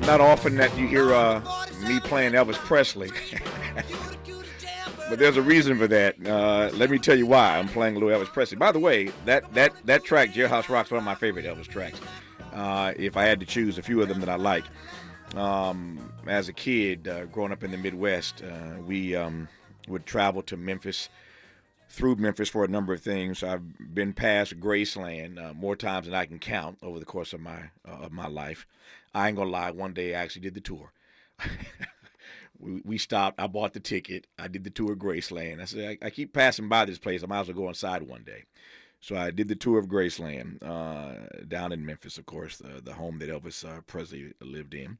Not often that you hear me playing Elvis Presley, but there's a reason for that. Let me tell you why I'm playing a little Elvis Presley. By the way, that track, Jailhouse Rock's one of my favorite Elvis tracks. If I had to choose a few of them that I like. As a kid, growing up in the Midwest, we would travel to Memphis, through Memphis for a number of things. I've been past Graceland more times than I can count over the course of my life. I ain't gonna lie. One day I actually did the tour. we stopped. I bought the ticket. I did the tour of Graceland. I said, I keep passing by this place. I might as well go inside one day. So I did the tour of Graceland down in Memphis, of course, the home that Elvis Presley lived in.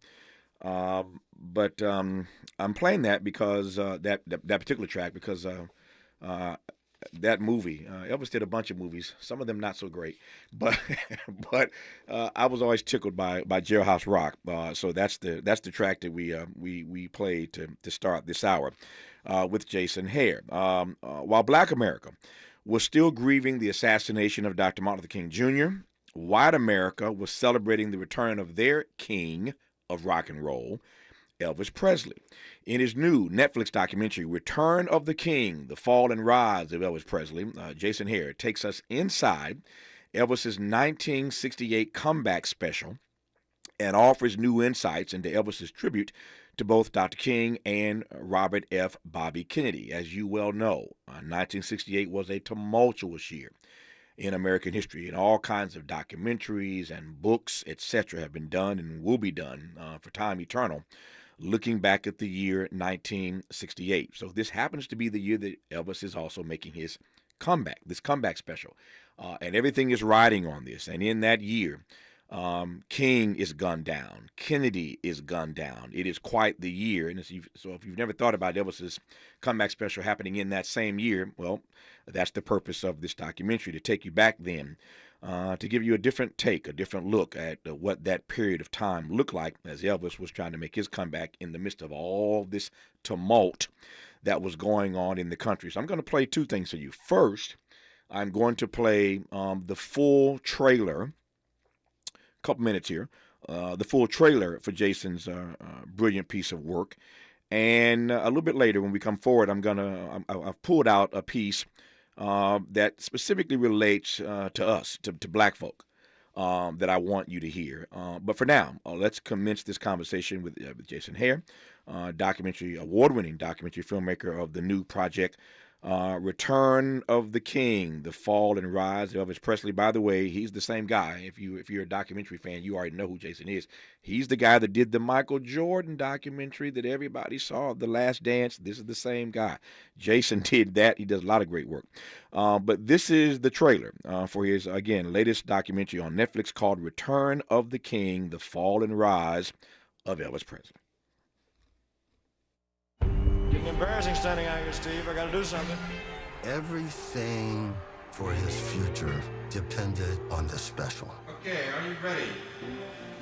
But I'm playing that because that particular track because that movie. Elvis did a bunch of movies, some of them not so great, but but I was always tickled by Jailhouse Rock. So that's the track that we played to start this hour with Jason Hare. While Black America was still grieving the assassination of Dr. Martin Luther King Jr., white America was celebrating the return of their king of rock and roll, Elvis Presley. In his new Netflix documentary, Return of the King, The Fall and Rise of Elvis Presley, Jason Hare takes us inside Elvis's 1968 comeback special and offers new insights into Elvis's tribute to both Dr. King and Robert F. Bobby Kennedy. As you well know, 1968 was a tumultuous year in American history, and all kinds of documentaries and books, etc., have been done and will be done for time eternal, looking back at the year 1968. So this happens to be the year that Elvis is also making his comeback, this comeback special. And everything is riding on this. And in that year, King is gunned down. Kennedy is gunned down. It is quite the year. And so if you've never thought about Elvis's comeback special happening in that same year, well, that's the purpose of this documentary, to take you back then, to give you a different take, a different look at what that period of time looked like as Elvis was trying to make his comeback in the midst of all this tumult that was going on in the country. So I'm going to play two things for you. First, I'm going to play the full trailer, couple minutes here, the full trailer for Jason's brilliant piece of work. And a little bit later, when we come forward, I've pulled out a piece that specifically relates to us, to black folk, that I want you to hear. But for now, let's commence this conversation with Jason Hare, award-winning documentary filmmaker of the new project, Return of the King, The Fall and Rise of Elvis Presley. By the way, he's the same guy. If you're a documentary fan, you already know who Jason is. He's the guy that did the Michael Jordan documentary that everybody saw, The Last Dance. This is the same guy. Jason did that. He does a lot of great work. But this is the trailer for his, again, latest documentary on Netflix called Return of the King, The Fall and Rise of Elvis Presley. Getting embarrassing standing out here, Steve. I gotta do something. Everything for his future depended on this special. Okay, are you ready?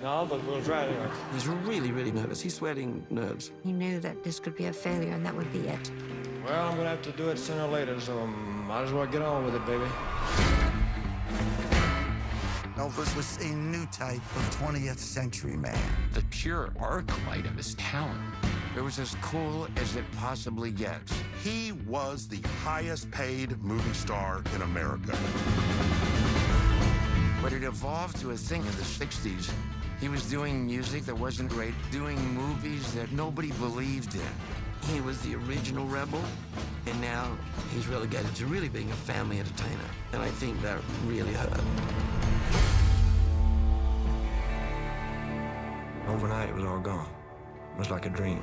No, but we'll try anyway. He's really, really nervous. He's sweating nerves. He knew that this could be a failure and that would be it. Well, I'm gonna have to do it sooner or later, so might as well get on with it, baby. Elvis was a new type of 20th century man. The pure arc light of his talent. It was as cool as it possibly gets. He was the highest paid movie star in America. But it evolved to a thing in the 60s. He was doing music that wasn't great, doing movies that nobody believed in. He was the original rebel, and now he's relegated to really being a family entertainer. And I think that really hurt. Overnight, it was all gone. It was like a dream.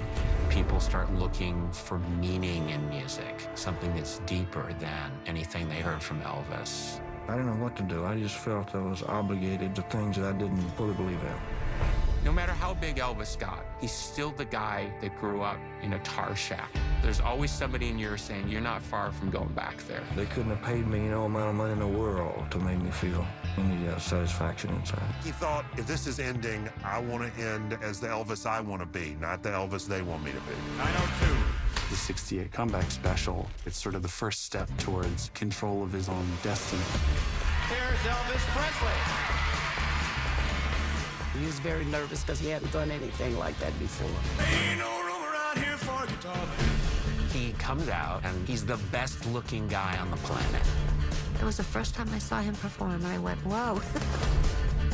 People start looking for meaning in music, something that's deeper than anything they heard from Elvis. I didn't know what to do. I just felt I was obligated to things that I didn't fully believe in. No matter how big Elvis got, he's still the guy that grew up in a tar shack. There's always somebody in Europe saying, you're not far from going back there. They couldn't have paid me no amount of money in the world to make me feel any satisfaction inside. He thought, if this is ending, I want to end as the Elvis I want to be, not the Elvis they want me to be. 902. The 68 comeback special, it's sort of the first step towards control of his own destiny. Here's Elvis Presley. He was very nervous because he hadn't done anything like that before. Ain't no room around here for guitar. He comes out, and he's the best-looking guy on the planet. It was the first time I saw him perform, and I went, whoa.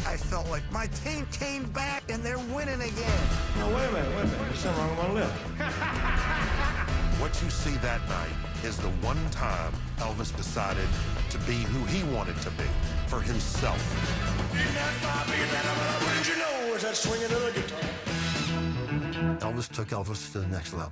I felt like my team came back and they're winning again. No, wait a minute. There's something wrong with my lip. What you see that night is the one time Elvis decided to be who he wanted to be for himself. Wouldn't you know it's that swinging of the guitar? Elvis took Elvis to the next level.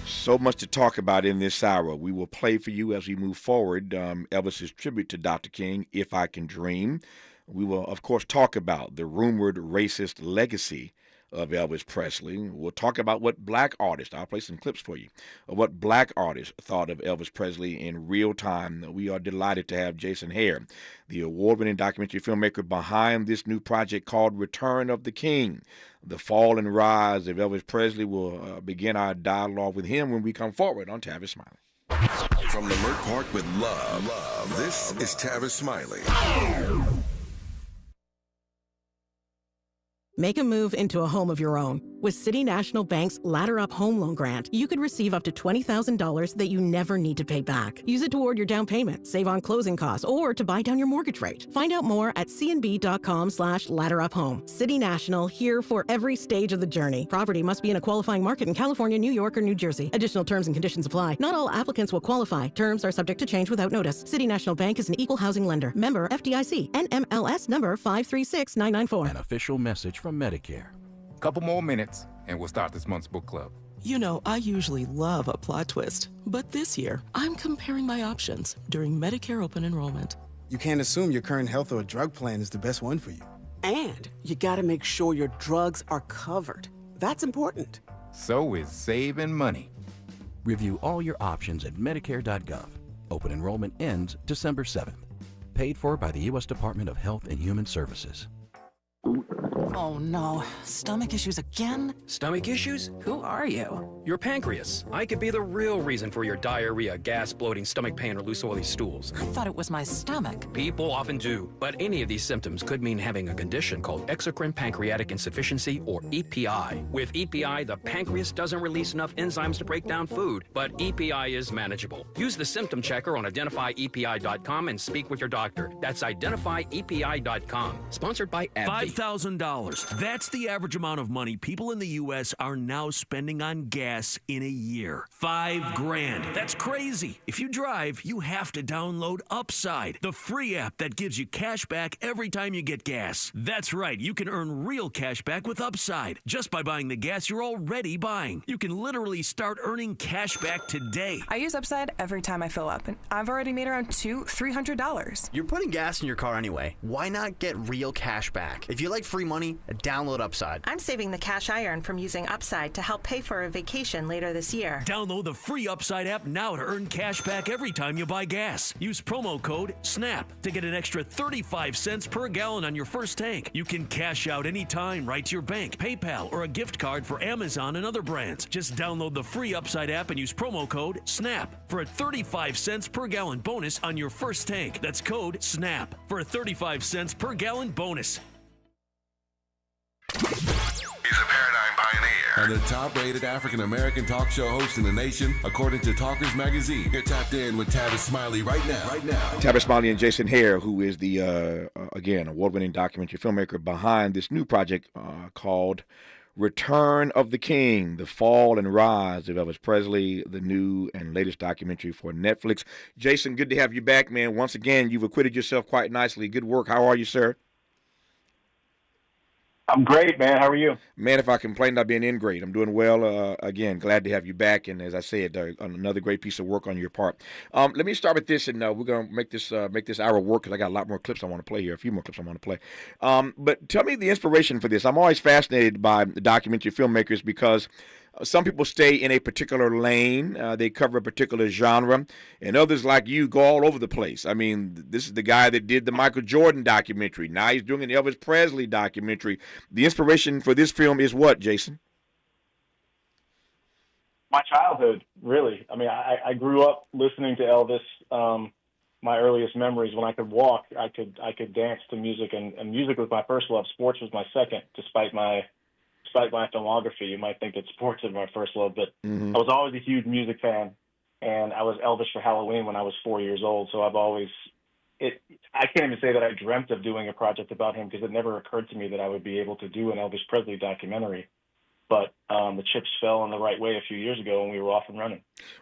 So much to talk about in this hour. We will play for you as we move forward Elvis's tribute to Dr. King, If I Can Dream. We will, of course, talk about the rumored racist legacy of Elvis Presley. We'll talk about what black artists, I'll play some clips for you, of what black artists thought of Elvis Presley in real time. We are delighted to have Jason Hare, the award-winning documentary filmmaker behind this new project called Return of the King. The fall and rise of Elvis Presley. Will begin our dialogue with him when we come forward on Tavis Smiley. From Leimert Park with love, this is Tavis Smiley. Make a move into a home of your own. With City National Bank's Ladder Up Home Loan Grant, you could receive up to $20,000 that you never need to pay back. Use it toward your down payment, save on closing costs, or to buy down your mortgage rate. Find out more at cnb.com/ladderuphome. City National, here for every stage of the journey. Property must be in a qualifying market in California, New York, or New Jersey. Additional terms and conditions apply. Not all applicants will qualify. Terms are subject to change without notice. City National Bank is an equal housing lender. Member FDIC. NMLS number 536994. An official message from Medicare. Couple more minutes, and we'll start this month's book club. You know, I usually love a plot twist, but this year, I'm comparing my options during Medicare open enrollment. You can't assume your current health or drug plan is the best one for you. And you gotta make sure your drugs are covered. That's important. So is saving money. Review all your options at Medicare.gov. Open enrollment ends December 7th. Paid for by the U.S. Department of Health and Human Services. Oh no, stomach issues again? Stomach issues? Who are you? Your pancreas. I could be the real reason for your diarrhea, gas, bloating, stomach pain, or loose oily stools. I thought it was my stomach. People often do, but any of these symptoms could mean having a condition called exocrine pancreatic insufficiency, or EPI. With EPI, the pancreas doesn't release enough enzymes to break down food, but EPI is manageable. Use the symptom checker on identifyepi.com and speak with your doctor. That's identifyepi.com. Sponsored by AbbVie. $5,000. That's the average amount of money people in the U.S. are now spending on gas in a year. $5,000. That's crazy. If you drive, you have to download Upside, the free app that gives you cash back every time you get gas. That's right. You can earn real cash back with Upside just by buying the gas you're already buying. You can literally start earning cash back today. I use Upside every time I fill up, and I've already made around $300. You're putting gas in your car anyway. Why not get real cash back? If you like free money, download Upside. I'm saving the cash I earn from using Upside to help pay for a vacation later this year. Download the free Upside app now to earn cash back every time you buy gas. Use promo code SNAP to get an extra 35 cents per gallon on your first tank. You can cash out anytime right to your bank, PayPal, or a gift card for Amazon and other brands. Just download the free Upside app and use promo code SNAP for a 35 cents per gallon bonus on your first tank. That's code SNAP for a 35 cents per gallon bonus. He's a paradigm pioneer and the top-rated African-American talk show host in the nation, according to Talkers Magazine. You're tapped in with Tavis Smiley right now. Tavis Smiley and Jason Hare, who is the, again, award-winning documentary filmmaker behind this new project called Return of the King, the fall and rise of Elvis Presley, the new and latest documentary for Netflix. Jason, good to have you back, man. Once again, you've acquitted yourself quite nicely. Good work. How are you, sir? I'm great, man. How are you? Man, if I complained, I'd be an ingrate. I'm doing well. Again, glad to have you back. And as I said, another great piece of work on your part. Let me start with this, and we're going to make this hour work because I got a lot more clips I want to play here, a few more clips I want to play. But tell me the inspiration for this. I'm always fascinated by the documentary filmmakers because some people stay in a particular lane. They cover a particular genre. And others like you go all over the place. I mean, this is the guy that did the Michael Jordan documentary. Now he's doing an Elvis Presley documentary. The inspiration for this film is what, Jason? My childhood, really. I mean, I grew up listening to Elvis. my earliest memories. When I could walk, I could dance to music, and music was my first love. Sports was my second, despite my filmography. You might think that sports is my first love, but I was always a huge music fan, and I was Elvis for Halloween when I was 4 years old. So I can't even say that I dreamt of doing a project about him, because it never occurred to me that I would be able to do an Elvis Presley documentary. But the chips fell in the right way a few years ago, and we were off and running.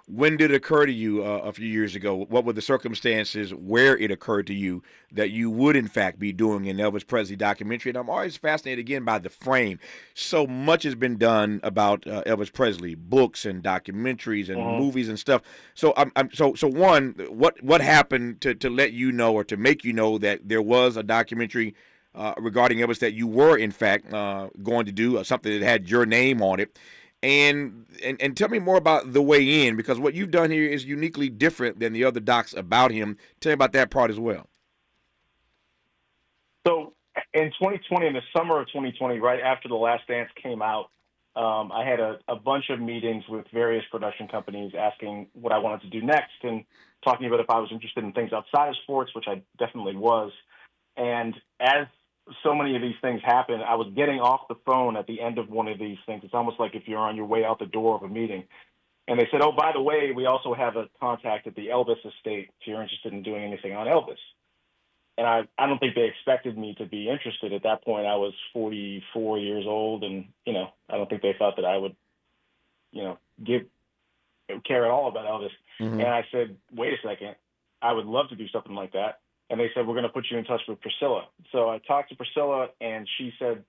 When did it occur to you a few years ago? What were the circumstances where it occurred to you that you would, in fact, be doing an Elvis Presley documentary? And I'm always fascinated, again, by the frame. So much has been done about Elvis Presley, books and documentaries and movies and stuff. So, so one, what happened to let you know, or to make you know, that there was a documentary regarding Elvis that you were, in fact, going to do, something that had your name on it? And tell me more about the way in, because what you've done here is uniquely different than the other docs about him. Tell me about that part as well. So in 2020, in the summer of 2020, right after The Last Dance came out, I had a bunch of meetings with various production companies asking what I wanted to do next, and talking about if I was interested in things outside of sports, which I definitely was. And as so many of these things happen, I was getting off the phone at the end of one of these things. It's almost like if you're on your way out the door of a meeting. And they said, oh, by the way, we also have a contact at the Elvis estate if you're interested in doing anything on Elvis. And I don't think they expected me to be interested. At that point, I was 44 years old, and, I don't think they thought that I would, care at all about Elvis. And I said, wait a second, I would love to do something like that. And they said, we're going to put you in touch with Priscilla. So I talked to Priscilla, and she said,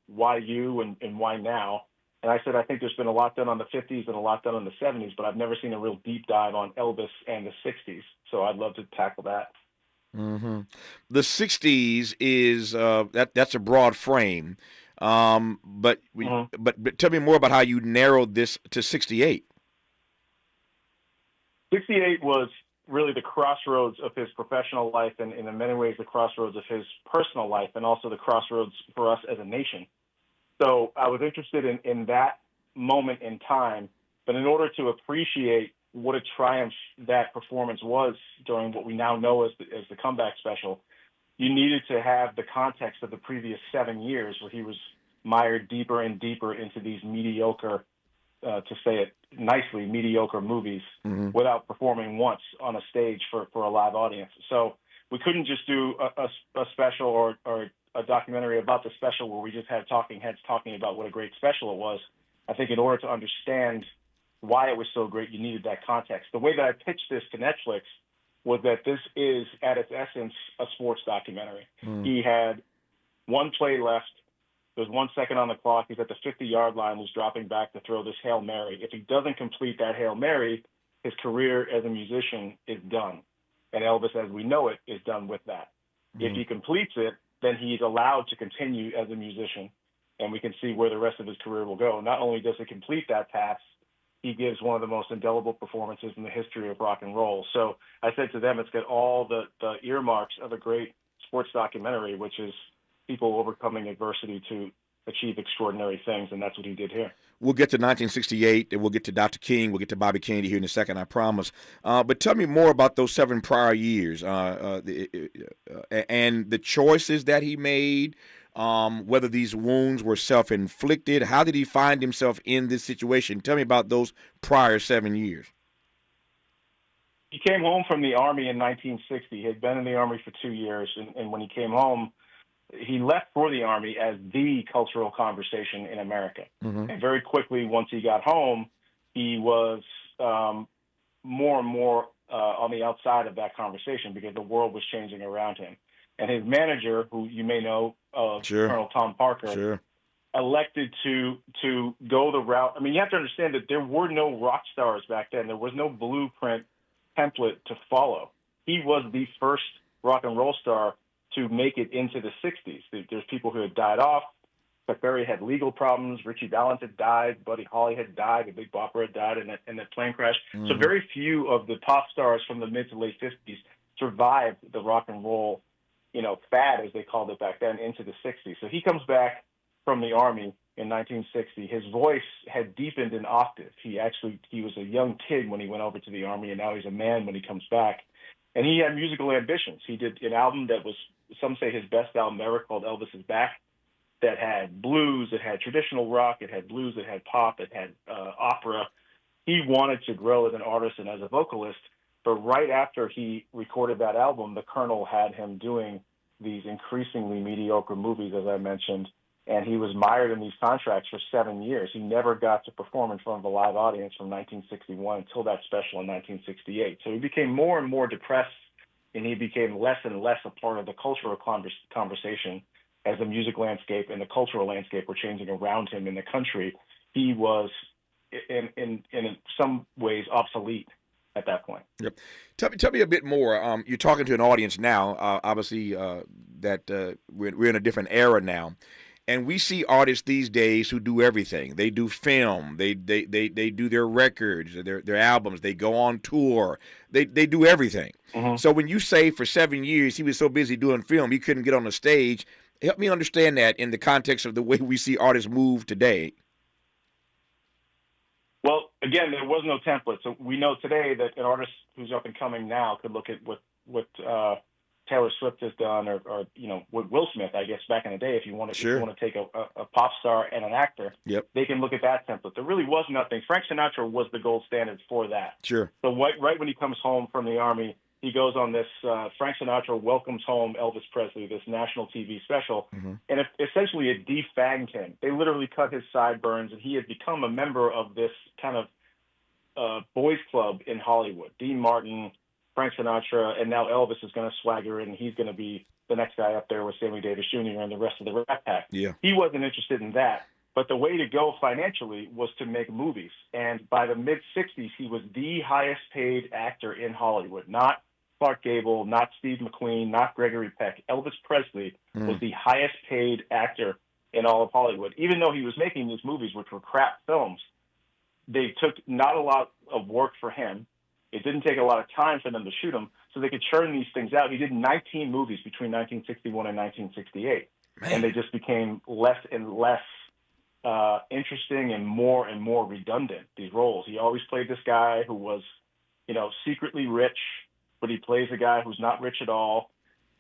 why you and why now? And I said, I think there's been a lot done on the 50s and a lot done on the 70s, but I've never seen a real deep dive on Elvis and the 60s. So I'd love to tackle that. The 60s is that's a broad frame, but tell me more about how you narrowed this to 68. 68 was really the crossroads of his professional life, and in many ways the crossroads of his personal life, and also the crossroads for us as a nation. So I was interested in that moment in time, but in order to appreciate what a triumph that performance was during what we now know as the comeback special, you needed to have the context of the previous 7 years, where he was mired deeper and deeper into these mediocre, to say it nicely, mediocre movies without performing once on a stage for a live audience. So we couldn't just do a special or a documentary about the special where we just had talking heads talking about what a great special it was. I think in order to understand why it was so great, you needed that context. The way that I pitched this to Netflix was that this is, at its essence, a sports documentary. He had one play left. There's 1 second on the clock. He's at the 50-yard line. He's dropping back to throw this Hail Mary. If he doesn't complete that Hail Mary, his career as a musician is done. And Elvis, as we know it, is done with that. If he completes it, then he's allowed to continue as a musician, and we can see where the rest of his career will go. Not only does he complete that task, he gives one of the most indelible performances in the history of rock and roll. So I said to them, it's got all the earmarks of a great sports documentary, which is people overcoming adversity to achieve extraordinary things, and that's what he did here. We'll get to 1968, and we'll get to Dr. King, we'll get to Bobby Kennedy here in a second, I promise. But tell me more about those 7 prior years and the choices that he made, whether these wounds were self-inflicted. How did he find himself in this situation? Tell me about those prior 7 years. He came home from the Army in 1960. He had been in the Army for 2 years, and when he came home, he left for the Army as the cultural conversation in America. And very quickly, once he got home, he was more and more on the outside of that conversation because the world was changing around him. And his manager, who you may know, Colonel Tom Parker, elected to go the route. I mean, you have to understand that there were no rock stars back then. There was no blueprint template to follow. He was the first rock and roll star to make it into the 60s. There's people who had died off. Chuck Berry had legal problems. Richie Valens had died. Buddy Holly had died. The Big Bopper had died in that plane crash. So very few of the pop stars from the mid to late 50s survived the rock and roll, fad, as they called it back then, into the 60s. So he comes back from the Army in 1960. His voice had deepened an octave. He was a young kid when he went over to the Army, and now he's a man when he comes back. And he had musical ambitions. He did an album that was, some say, his best album ever, called Elvis Is Back, that had blues, it had traditional rock, it had blues, it had pop, it had opera. He wanted to grow as an artist and as a vocalist, but right after he recorded that album, the Colonel had him doing these increasingly mediocre movies, as I mentioned, and he was mired in these contracts for 7 years. He never got to perform in front of a live audience from 1961 until that special in 1968. So he became more and more depressed, and he became less and less a part of the cultural conversation as the music landscape and the cultural landscape were changing around him in the country. He was, in some ways, obsolete at that point. Yep. Tell me a bit more. You're talking to an audience now, obviously, that we're in a different era now. And we see artists these days who do everything. They do film. They do their records, their albums. They go on tour. They do everything. Mm-hmm. So when you say for 7 years he was so busy doing film he couldn't get on the stage, help me understand that in the context of the way we see artists move today. Well, again, there was no template. So we know today that an artist who's up and coming now could look at what Taylor Swift has done, or what Will Smith, I guess, back in the day. If you want to take a pop star and an actor, yep, they can look at that template. There really was nothing. Frank Sinatra was the gold standard for that. Sure. So right when he comes home from the Army, he goes on this Frank Sinatra welcomes home Elvis Presley, this national TV special, mm-hmm. and essentially it defanged him. They literally cut his sideburns, and he had become a member of this kind of boys club in Hollywood. Dean Martin, Frank Sinatra, and now Elvis is going to swagger in, and he's going to be the next guy up there with Sammy Davis Jr. and the rest of the Rat Pack. Yeah. He wasn't interested in that. But the way to go financially was to make movies. And by the mid-'60s, he was the highest-paid actor in Hollywood, not Clark Gable, not Steve McQueen, not Gregory Peck. Elvis Presley was the highest-paid actor in all of Hollywood. Even though he was making these movies, which were crap films, they took not a lot of work for him. It didn't take a lot of time for them to shoot them, so they could churn these things out. He did 19 movies between 1961 and 1968, and they just became less and less interesting and more redundant, these roles. He always played this guy who was, secretly rich, but he plays a guy who's not rich at all,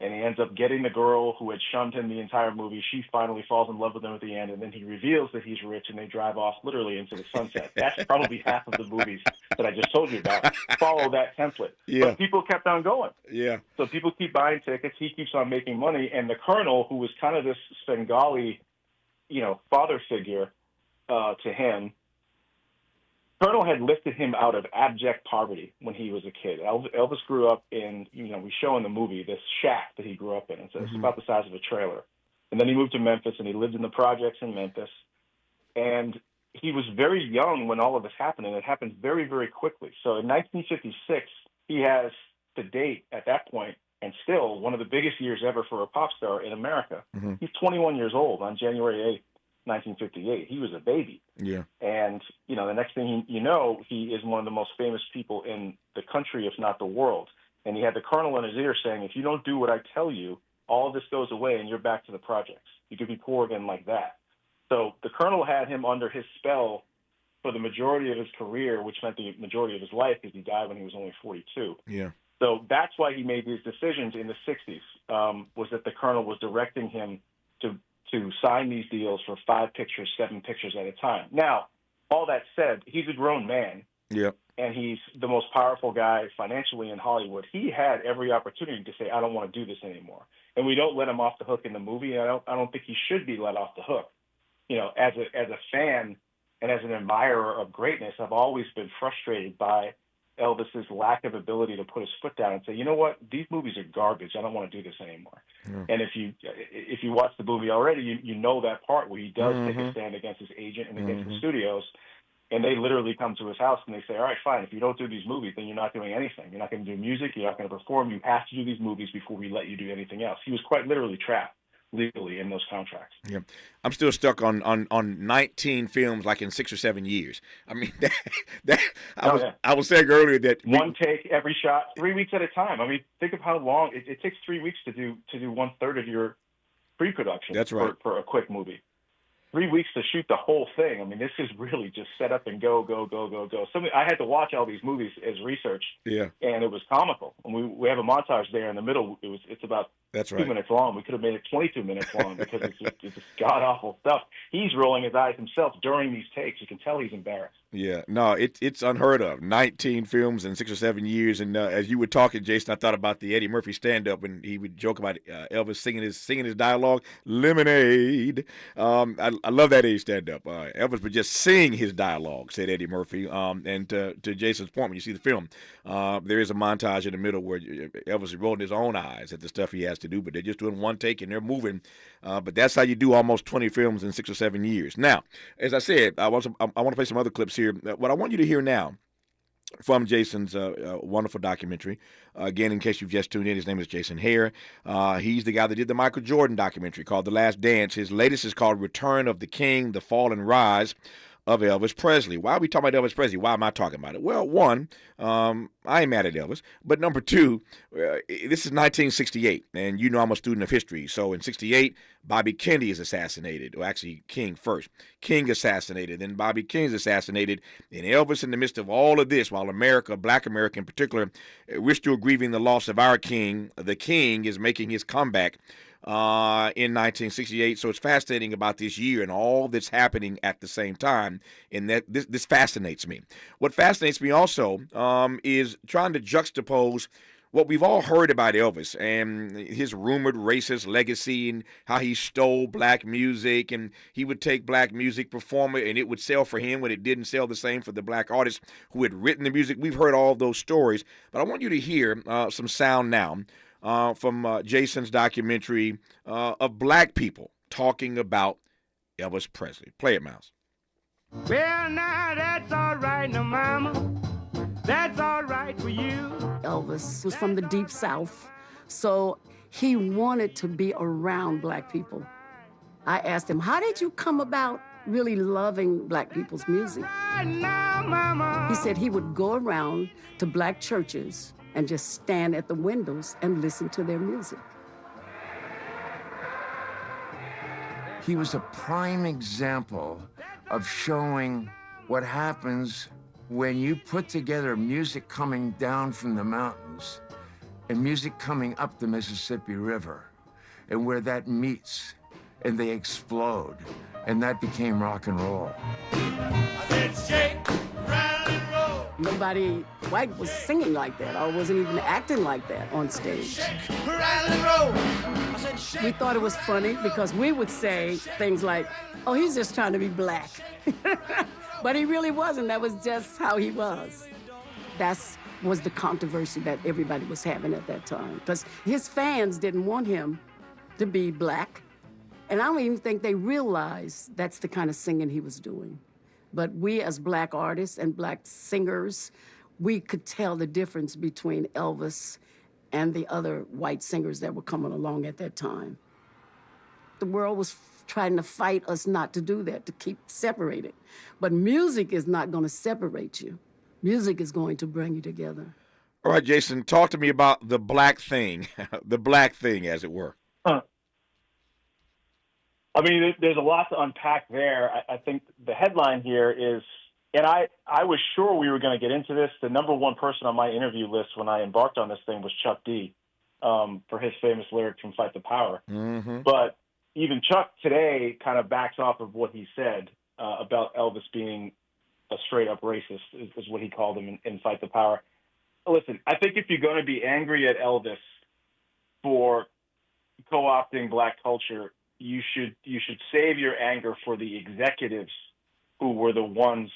and he ends up getting the girl who had shunned him the entire movie. She finally falls in love with him at the end, and then he reveals that he's rich, and they drive off literally into the sunset. That's probably half of the movies that I just told you about. Follow that template. Yeah. But people kept on going. Yeah. So people keep buying tickets. He keeps on making money, and the Colonel, who was kind of this Svengali, father figure to him, Colonel had lifted him out of abject poverty when he was a kid. Elvis grew up in, we show in the movie, this shack that he grew up in. It's about the size of a trailer. And then he moved to Memphis, and he lived in the projects in Memphis. And he was very young when all of this happened, and it happened very, very quickly. So in 1956, he has, to date, at that point, and still one of the biggest years ever for a pop star in America. Mm-hmm. He's 21 years old on January 8th, 1958. He was a baby. Yeah. And, the next thing he is one of the most famous people in the country, if not the world. And he had the Colonel in his ear saying, if you don't do what I tell you, all of this goes away and you're back to the projects. You could be poor again like that. So the Colonel had him under his spell for the majority of his career, which meant the majority of his life, because he died when he was only 42. Yeah. So that's why he made these decisions in the 60s, was that the Colonel was directing him to sign these deals for 5 pictures, 7 pictures at a time. Now, all that said, he's a grown man. Yep. And he's the most powerful guy financially in Hollywood. He had every opportunity to say, I don't want to do this anymore. And we don't let him off the hook in the movie. And I don't think he should be let off the hook. As a fan and as an admirer of greatness, I've always been frustrated by Elvis's lack of ability to put his foot down and say, you know what, these movies are garbage. I don't want to do this anymore. Yeah. And if you watch the movie already, you know that part where he does take a stand against his agent and against the studios, and they literally come to his house and they say, all right, fine, if you don't do these movies, then you're not doing anything. You're not going to do music. You're not going to perform. You have to do these movies before we let you do anything else. He was quite literally trapped legally in those contracts. Yeah, I'm still stuck on 19 films, like in 6 or 7 years. I mean, I was saying earlier that one take every shot, 3 weeks at a time. I mean, think of how long it takes. 3 weeks to do 1/3 of your pre-production. That's right. For a quick movie. 3 weeks to shoot the whole thing. I mean, this is really just set up and go. I had to watch all these movies as research. Yeah. And it was comical. And we have a montage there in the middle. It's about That's 2 right. minutes long. We could have made it 22 minutes long because it's just god awful stuff. He's rolling his eyes himself during these takes. You can tell he's embarrassed. Yeah, no, it's unheard of. 19 films in 6 or 7 years, and as you were talking, Jason, I thought about the Eddie Murphy stand-up, and he would joke about Elvis singing his dialogue, "Lemonade." I love that Eddie stand-up. Elvis would just sing his dialogue, said Eddie Murphy. And to Jason's point, when you see the film, there is a montage in the middle where Elvis is rolling his own eyes at the stuff he has to do, but they're just doing one take and they're moving. But that's how you do almost 20 films in 6 or 7 years. Now, as I said, I want to play some other clips here. What I want you to hear now from Jason's wonderful documentary. Again, in case you've just tuned in, his name is Jason Hare. He's the guy that did the Michael Jordan documentary called The Last Dance. His latest is called Return of the King, The Fall and Rise of Elvis Presley. Why are we talking about Elvis Presley? Why am I talking about it? Well, one, I ain't mad at Elvis. But number two, this is 1968, and you know I'm a student of history. So in 68, Bobby Kennedy is assassinated. Or actually, King first. King assassinated, then Bobby King's assassinated. And Elvis, in the midst of all of this, while America, black America in particular, we're still grieving the loss of our king. The king is making his comeback in 1968. So it's fascinating about this year and all that's happening at the same time. And that this fascinates me. What fascinates me also is trying to juxtapose what we've all heard about Elvis and his rumored racist legacy and how he stole black music, and he would take black music, perform it, and it would sell for him when it didn't sell the same for the black artists who had written the music. We've heard all those stories, but I want you to hear some sound now from Jason's documentary of black people talking about Elvis Presley. Play it, Miles. Well, now that's all right, now, mama. That's all right for you. Elvis was from the Deep South, so he wanted to be around black people. I asked him, how did you come about really loving black people's music? Right now, mama. He said he would go around to black churches and just stand at the windows and listen to their music. He was a prime example of showing what happens when you put together music coming down from the mountains and music coming up the Mississippi River, and where that meets and they explode, and that became rock and roll. I said shake, rattle, and roll. Nobody white was singing like that or wasn't even acting like that on stage. Shake, rattle, and roll. I said shake. We thought it was funny because we would say things like, oh, he's just trying to be black. But he really wasn't. That was just how he was. That was the controversy that everybody was having at that time, because his fans didn't want him to be black. And I don't even think they realized that's the kind of singing he was doing. But we as black artists and black singers, we could tell the difference between Elvis and the other white singers that were coming along at that time. The world was trying to fight us not to do that, to keep separated. But music is not going to separate you. Music is going to bring you together. All right, Jason, talk to me about the black thing, the black thing, as it were. I mean, there's a lot to unpack there. I think the headline here is, and I was sure we were going to get into this. The number one person on my interview list when I embarked on this thing was Chuck D for his famous lyric from Fight the Power. Mm-hmm. But even Chuck today kind of backs off of what he said about Elvis being a straight-up racist, is what he called him in Fight the Power. Listen, I think if you're going to be angry at Elvis for co-opting black culture, you should save your anger for the executives who were the ones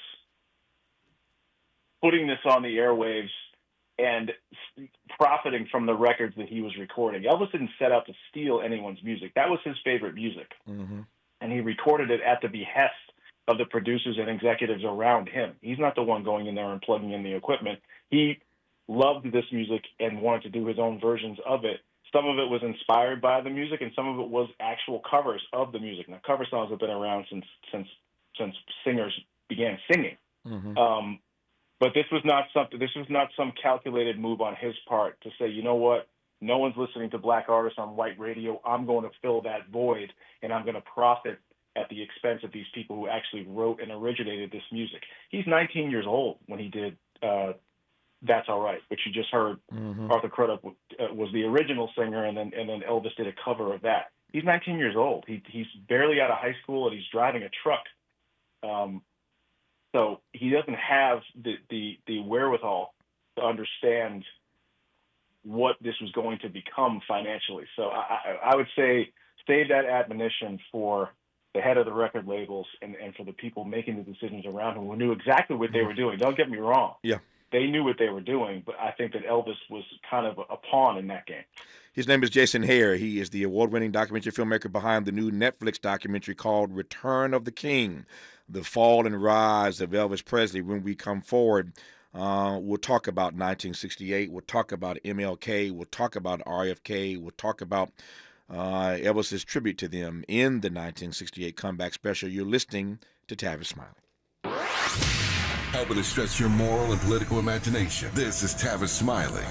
putting this on the airwaves and profiting from the records that he was recording. Elvis didn't set out to steal anyone's music. That was his favorite music. Mm-hmm. And he recorded it at the behest of the producers and executives around him. He's not the one going in there and plugging in the equipment. He loved this music and wanted to do his own versions of it. Some of it was inspired by the music, and some of it was actual covers of the music. Now, cover songs have been around since singers began singing. Mm-hmm. But this was not some calculated move on his part to say, you know what, no one's listening to black artists on white radio. I'm going to fill that void, and I'm going to profit at the expense of these people who actually wrote and originated this music. He's 19 years old when he did That's All Right, which you just heard. Arthur Crudup was the original singer, and then Elvis did a cover of that. He's 19 years old. He's barely out of high school, and he's driving a truck. So he doesn't have the wherewithal to understand what this was going to become financially. So I would say save that admonition for the head of the record labels and for the people making the decisions around him who knew exactly what they were doing. Don't get me wrong. Yeah. They knew what they were doing, but I think that Elvis was kind of a pawn in that game. His name is Jason Hare. He is the award-winning documentary filmmaker behind the new Netflix documentary called Return of the King, the fall and rise of Elvis Presley. When we come forward, we'll talk about 1968. We'll talk about MLK. We'll talk about RFK. We'll talk about Elvis's tribute to them in the 1968 comeback special. You're listening to Tavis Smiley. Helping to stretch your moral and political imagination. This is Tavis Smiley.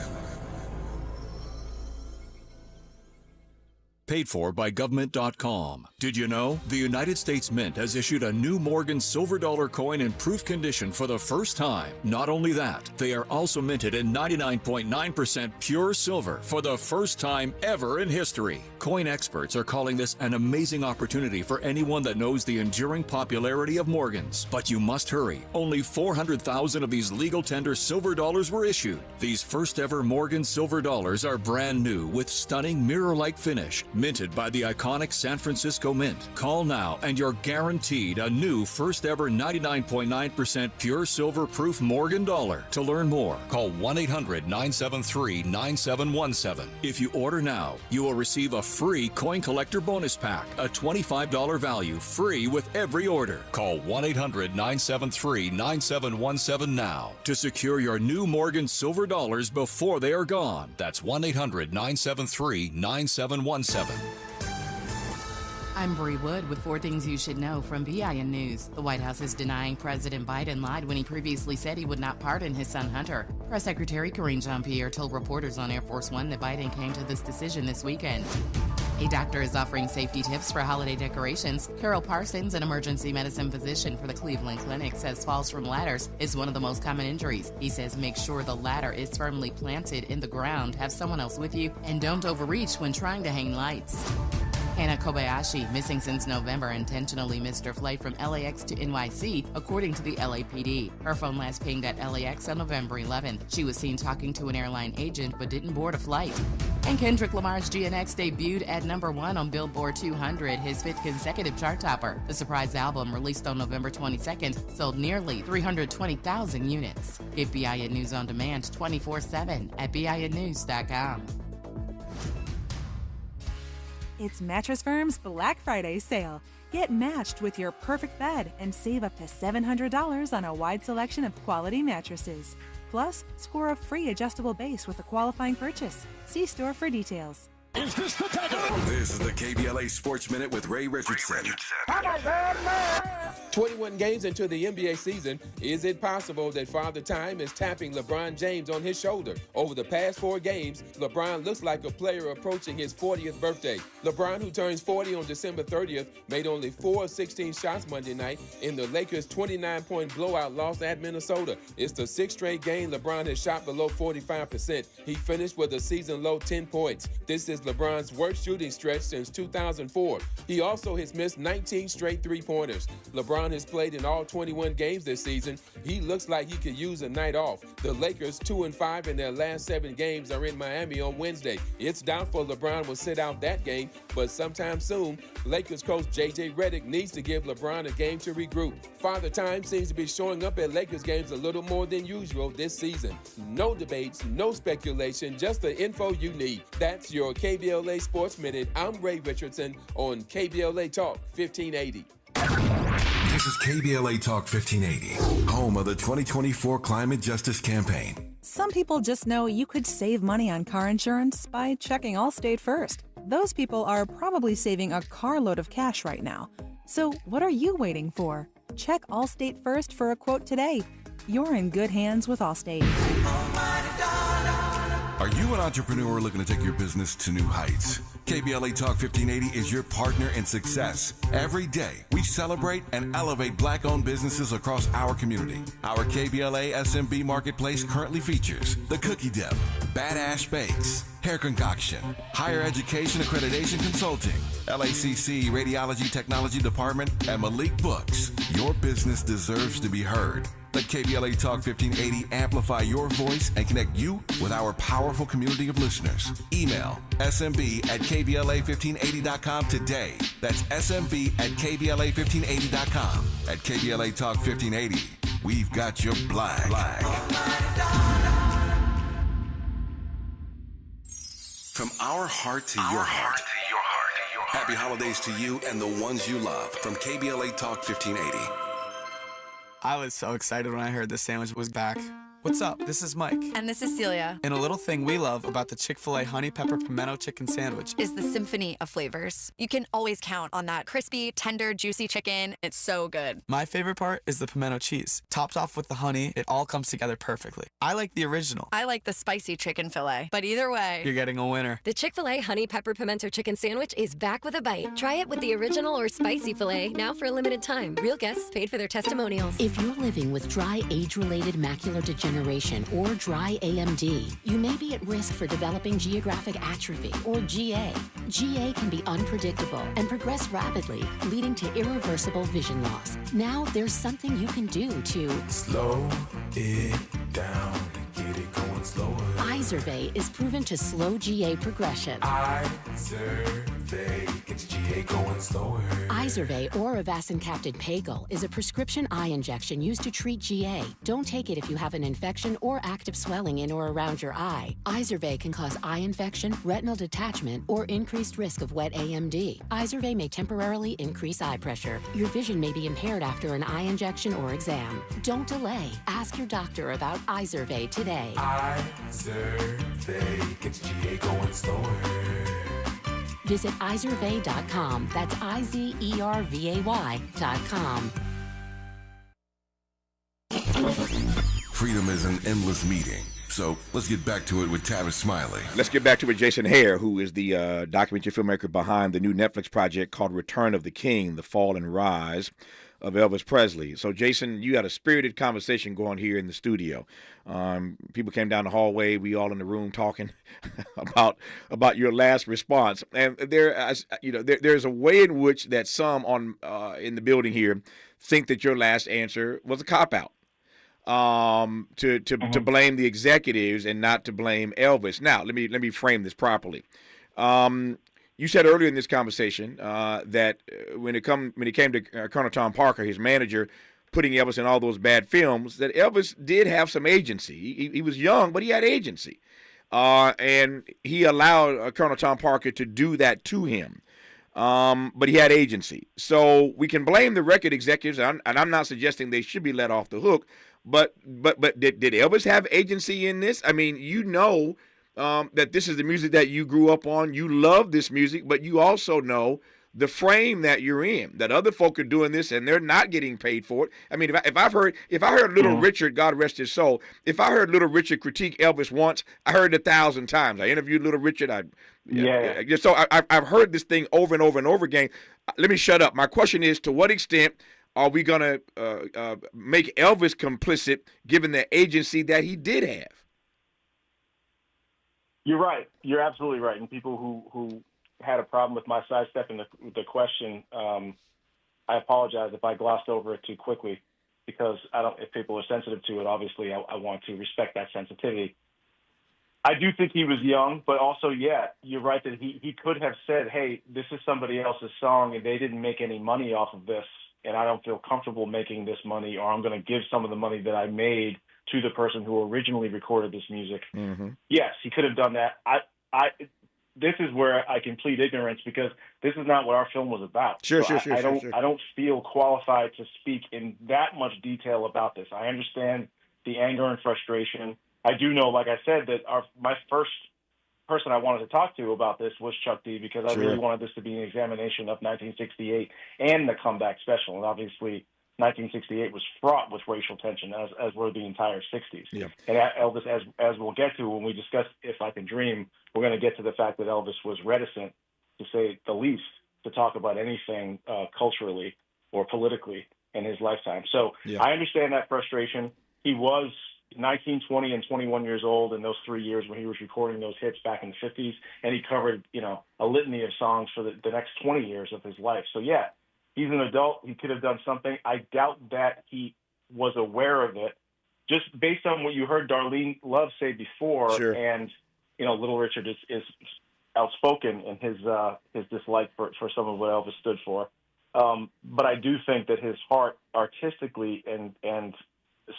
Paid for by government.com. Did you know? The United States Mint has issued a new Morgan silver dollar coin in proof condition for the first time. Not only that, they are also minted in 99.9% pure silver for the first time ever in history. Coin experts are calling this an amazing opportunity for anyone that knows the enduring popularity of Morgans. But you must hurry. Only 400,000 of these legal tender silver dollars were issued. These first ever Morgan silver dollars are brand new with stunning mirror-like finish, minted by the iconic San Francisco Mint. Call now and you're guaranteed a new first ever 99.9% pure silver proof Morgan dollar. To learn more, call 1-800-973-9717. If you order now, you will receive a free coin collector bonus pack, a $25 value, free with every order. Call 1-800-973-9717 now to secure your new Morgan silver dollars before they are gone. That's 1-800-973-9717. I'm Bree Wood with 4 things you should know from BIN News. The White House is denying President Biden lied when he previously said he would not pardon his son Hunter. Press Secretary Karine Jean-Pierre told reporters on Air Force One that Biden came to this decision this weekend. A doctor is offering safety tips for holiday decorations. Carol Parsons, an emergency medicine physician for the Cleveland Clinic, says falls from ladders is one of the most common injuries. He says make sure the ladder is firmly planted in the ground, have someone else with you, and don't overreach when trying to hang lights. Hannah Kobayashi, missing since November, intentionally missed her flight from LAX to NYC, according to the LAPD. Her phone last pinged at LAX on November 11th. She was seen talking to an airline agent but didn't board a flight. And Kendrick Lamar's GNX debuted at #1 on Billboard 200, his 5th consecutive chart topper. The surprise album, released on November 22nd, sold nearly 320,000 units. Get BIN News on demand 24/7 at BINnews.com. It's Mattress Firm's Black Friday sale. Get matched with your perfect bed and save up to $700 on a wide selection of quality mattresses. Plus, score a free adjustable base with a qualifying purchase. See store for details. This is the KBLA Sports Minute with Ray Richardson. 21 games into the NBA season, is it possible that Father Time is tapping LeBron James on his shoulder? Over the past 4 games, LeBron looks like a player approaching his 40th birthday. LeBron, who turns 40 on December 30th, made only 4 of 16 shots Monday night in the Lakers' 29-point blowout loss at Minnesota. It's the 6th straight game LeBron has shot below 45%. He finished with a season-low 10 points. This is LeBron's worst shooting stretch since 2004. He also has missed 19 straight three-pointers. LeBron has played in all 21 games this season. He looks like he could use a night off. The Lakers, 2-5 in their last 7 games, are in Miami on Wednesday. It's doubtful LeBron will sit out that game, but sometime soon, Lakers coach J.J. Redick needs to give LeBron a game to regroup. Father Time seems to be showing up at Lakers games a little more than usual this season. No debates, no speculation, just the info you need. That's your KBLA Sports Minute. I'm Ray Richardson on KBLA Talk 1580. This is KBLA Talk 1580, home of the 2024 Climate Justice Campaign. Some people just know you could save money on car insurance by checking Allstate first. Those people are probably saving a carload of cash right now. So what are you waiting for? Check Allstate first for a quote today. You're in good hands with Allstate. Are you an entrepreneur looking to take your business to new heights? KBLA Talk 1580 is your partner in success. Every day, we celebrate and elevate Black-owned businesses across our community. Our KBLA SMB Marketplace currently features The Cookie Dip, Badass Bakes, Hair Concoction, Higher Education Accreditation Consulting, LACC Radiology Technology Department, and Malik Books. Your business deserves to be heard. Let KBLA Talk 1580 amplify your voice and connect you with our powerful community of listeners. Email smb@kbla1580.com today. That's smb@kbla1580.com. At KBLA Talk 1580, we've got your black. From our heart to your heart. Happy holidays to you and the ones you love from KBLA Talk 1580. I was so excited when I heard the sandwich was back. What's up? This is Mike. And this is Celia. And a little thing we love about the Chick-fil-A Honey Pepper Pimento Chicken Sandwich is the symphony of flavors. You can always count on that crispy, tender, juicy chicken. It's so good. My favorite part is the pimento cheese. Topped off with the honey, it all comes together perfectly. I like the original. I like the spicy chicken fillet. But either way, you're getting a winner. The Chick-fil-A Honey Pepper Pimento Chicken Sandwich is back with a bite. Try it with the original or spicy filet now for a limited time. Real guests paid for their testimonials. If you're living with dry age-related macular degeneration or dry AMD, you may be at risk for developing geographic atrophy or GA. GA can be unpredictable and progress rapidly, leading to irreversible vision loss. Now there's something you can do to slow it down and get it going slower. Izervay is proven to slow GA progression. Izervay gets GA going slower. Izervay or avacincaptad pagel is a prescription eye injection used to treat GA. Don't take it if you have an infection or active swelling in or around your eye. Izervay can cause eye infection, retinal detachment, or increased risk of wet AMD. Izervay may temporarily increase eye pressure. Your vision may be impaired after an eye injection or exam. Don't delay. Ask your doctor about Izervay today. Izervay gets GA going slower. Visit Izervay.com. That's IZERVAY.com. Freedom is an endless meeting. So let's get back to it with Tavis Smiley. Let's get back to it with Jason Hare, who is the documentary filmmaker behind the new Netflix project called Return of the King, The Fall and Rise of Elvis Presley. So, Jason, you had a spirited conversation going here in the studio. People came down the hallway. We all in the room talking about your last response. And there's a way in which that some in the building here think that your last answer was a cop-out. To blame the executives and not to blame Elvis. Now, let me frame this properly. You said earlier in this conversation that when it came to Colonel Tom Parker, his manager, putting Elvis in all those bad films, that Elvis did have some agency. He was young, but he had agency, and he allowed Colonel Tom Parker to do that to him. But he had agency, so we can blame the record executives, and I'm not suggesting they should be let off the hook. But did Elvis have agency in this? I mean, that this is the music that you grew up on. You love this music, but you also know the frame that you're in, that other folk are doing this and they're not getting paid for it. I mean, if I heard Little Richard, God rest his soul, if I heard Little Richard critique Elvis once, I heard it 1,000 times. I interviewed Little Richard. So I've heard this thing over and over and over again. Let me shut up. My question is, to what extent are we going to make Elvis complicit given the agency that he did have? You're right. You're absolutely right. And people who had a problem with my sidestepping the question, I apologize if I glossed over it too quickly, because if people are sensitive to it, obviously I want to respect that sensitivity. I do think he was young, but also, yeah, you're right that he could have said, hey, this is somebody else's song and they didn't make any money off of this, and I don't feel comfortable making this money, or I'm going to give some of the money that I made to the person who originally recorded this music. Mm-hmm. Yes, he could have done that. This is where I can plead ignorance, because this is not what our film was about. Sure. I don't feel qualified to speak in that much detail about this. I understand the anger and frustration. I do know, like I said, that my first person I wanted to talk to about this was Chuck D, because I really wanted this to be an examination of 1968 and the comeback special. And obviously 1968 was fraught with racial tension, as were the entire 60s. Yeah. And Elvis, as we'll get to when we discuss If I Can Dream, we're going to get to the fact that Elvis was reticent to say the least, to talk about anything culturally or politically in his lifetime. So I understand that frustration. He was 19, 20, and 21 years old in those 3 years when he was recording those hits back in the 50s, and he covered, a litany of songs for the next 20 years of his life. So, yeah, he's an adult. He could have done something. I doubt that he was aware of it, just based on what you heard Darlene Love say before. Sure. And, Little Richard is outspoken in his dislike for some of what Elvis stood for. But I do think that his heart artistically and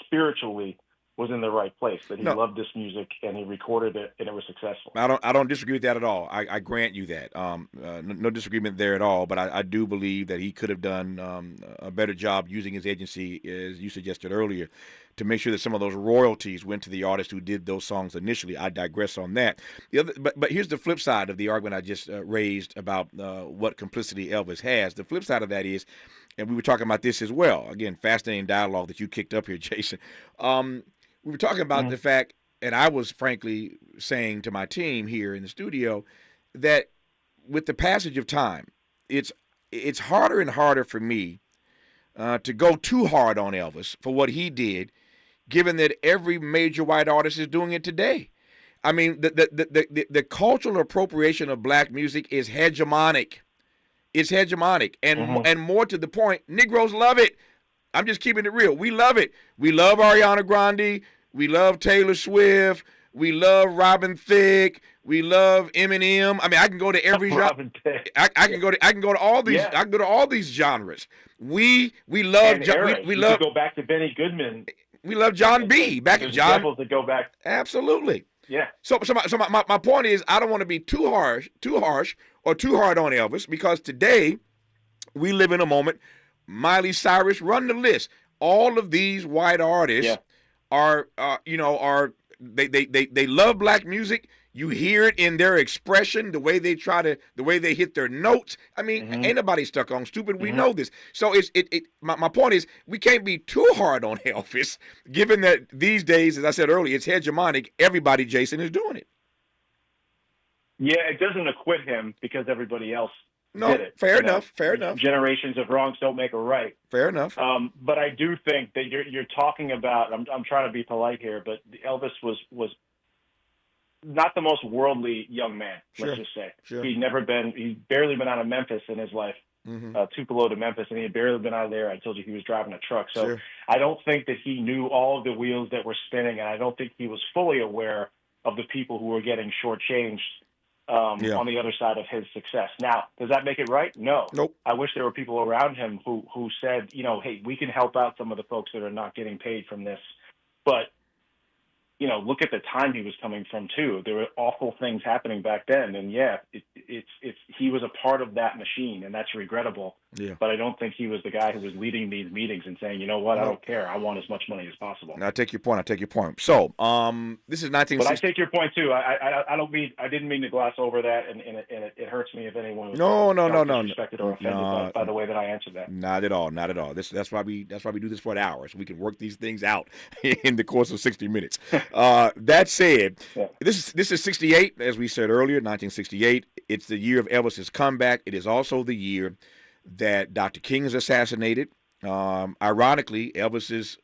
spiritually was in the right place, that he loved this music and he recorded it and it was successful. I don't disagree with that at all. I grant you that. No disagreement there at all, but I do believe that he could have done a better job using his agency, as you suggested earlier, to make sure that some of those royalties went to the artist who did those songs initially. I digress on that. But here's the flip side of the argument I just raised about what complicity Elvis has. The flip side of that is, and we were talking about this as well, again, fascinating dialogue that you kicked up here, Jason. We were talking about the fact, and I was frankly saying to my team here in the studio, that with the passage of time, it's harder and harder for me to go too hard on Elvis for what he did, given that every major white artist is doing it today. I mean, the cultural appropriation of black music is hegemonic. It's hegemonic, and more to the point, Negroes love it. I'm just keeping it real. We love it. We love Ariana Grande. We love Taylor Swift. We love Robin Thicke. We love Eminem. I mean, I can go to every genre. I can go to all these. I can go to all these genres. We love. We love. Go back to Benny Goodman. We love John B. Back at John. Examples that go back. Absolutely. Yeah. So my point is, I don't want to be too harsh, or too hard on Elvis, because today we live in a moment. Miley Cyrus, run the list. All of these white artists are they love black music. You hear it in their expression, the way they hit their notes. I mean, ain't nobody stuck on stupid. We know this. So my point is, we can't be too hard on Elvis, given that these days, as I said earlier, it's hegemonic. Everybody, Jason, is doing it. Yeah, it doesn't acquit him because everybody else did it. Fair enough. Generations of wrongs don't make a right. Fair enough. But I do think that you're talking about. I'm trying to be polite here, but Elvis was not the most worldly young man. Let's just say he's barely been out of Memphis in his life. Tupelo to Memphis, and he had barely been out of there. I told you he was driving a truck. So I don't think that he knew all of the wheels that were spinning, and I don't think he was fully aware of the people who were getting shortchanged on the other side of his success. Now, does that make it right? No. Nope. I wish there were people around him who said, hey, we can help out some of the folks that are not getting paid from this. But, look at the time he was coming from, too. There were awful things happening back then. And, he was a part of that machine, and that's regrettable. Yeah. But I don't think he was the guy who was leading these meetings and saying, you know what, I don't care. I want as much money as possible. I take your point. So, this is 1960. But I take your point, too. I didn't mean to gloss over that, and it hurts me if anyone was disrespected or offended by the way that I answered that. Not at all. That's why we do this for an hour, so we can work these things out in the course of 60 minutes. That said, this is 68, as we said earlier, 1968. It's the year of Elvis's comeback. It is also the year that Dr. King is assassinated. Ironically, Elvis is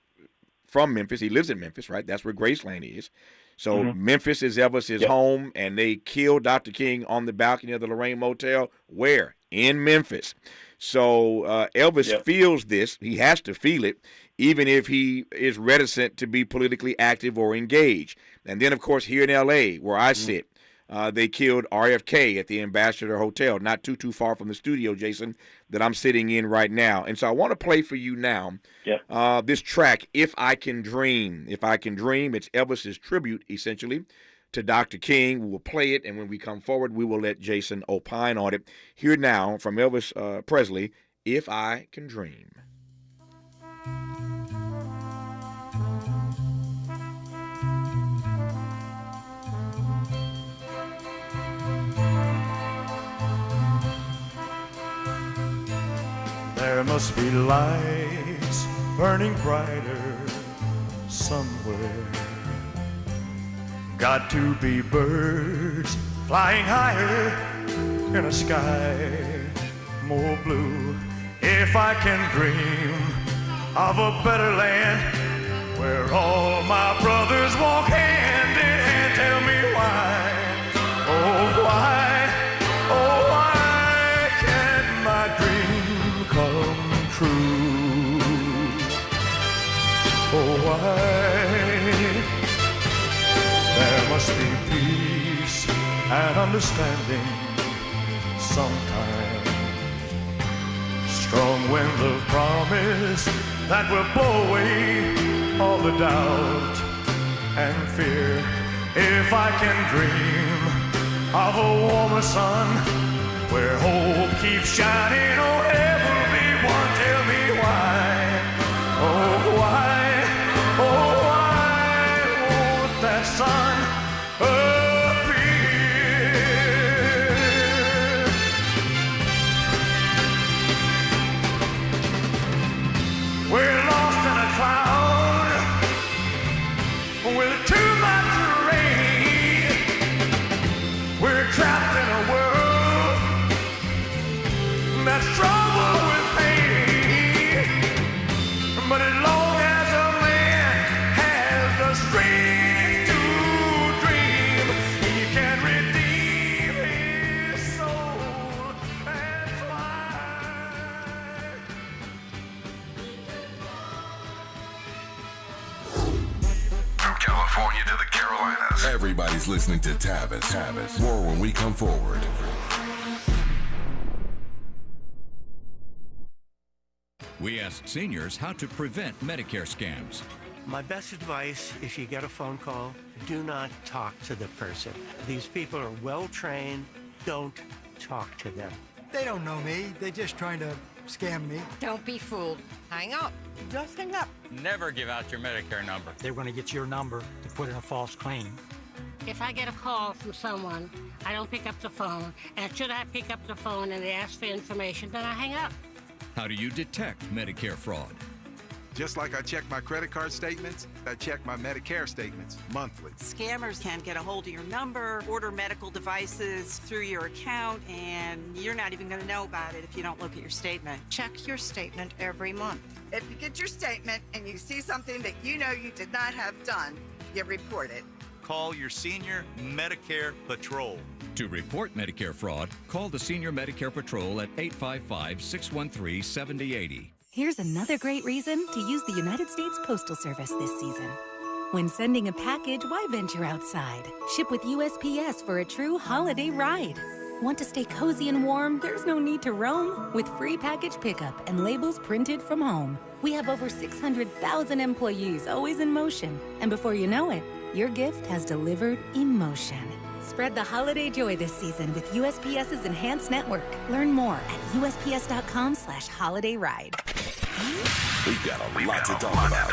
from Memphis. He lives in Memphis, right? That's where Graceland is. So Memphis is Elvis's home, and they killed Dr. King on the balcony of the Lorraine Motel. Where? In Memphis. So Elvis feels this. He has to feel it, even if he is reticent to be politically active or engaged. And then, of course, here in L.A., where I sit, they killed RFK at the Ambassador Hotel, not too far from the studio, Jason, that I'm sitting in right now. And so I want to play for you now this track, If I Can Dream. If I Can Dream, it's Elvis's tribute, essentially, to Dr. King. We will play it, and when we come forward, we will let Jason opine on it. Here now from Elvis Presley, If I Can Dream. There must be lights burning brighter somewhere. Got to be birds flying higher in a sky more blue. If I can dream of a better land where all my brothers walk hand in hand, tell me why, oh why can't my dream come true? Oh why? There must be peace and understanding sometime. Strong winds of promise that will blow away all the doubt and fear. If I can dream of a warmer sun where hope keeps shining on everyone, tell me why, oh why, oh why won't that sun We're lost in a cloud with too much rain. We're trapped in a world that's troubled with pain. But as long as a man has the strength to dream, he can redeem his soul and fly. California to the Carolinas. Everybody's listening to Tavis. More when we come forward. We asked seniors how to prevent Medicare scams. My best advice, if you get a phone call, do not talk to the person. These people are well trained. Don't talk to them. They don't know me. They're just trying to scam me. Don't be fooled. Hang up. Just hang up. Never give out your Medicare number. They're going to get your number to put in a false claim. If I get a call from someone, I don't pick up the phone. And should I pick up the phone and they ask for information, then I hang up. How do you detect Medicare fraud? Just like I check my credit card statements, I check my Medicare statements monthly. Scammers can get a hold of your number, order medical devices through your account, and you're not even going to know about it if you don't look at your statement. Check your statement every month. If you get your statement and you see something that you know you did not have done, you report it. Call your senior Medicare Patrol. To report Medicare fraud, call the Senior Medicare Patrol at 855-613-7080. Here's another great reason to use the United States Postal Service this season. When sending a package, why venture outside? Ship with USPS for a true holiday ride. Want to stay cozy and warm? There's no need to roam. With free package pickup and labels printed from home. We have over 600,000 employees always in motion. And before you know it, your gift has delivered emotion. Spread the holiday joy this season with USPS's enhanced network. Learn more at USPS.com/holidayride. We've got a lot to talk about.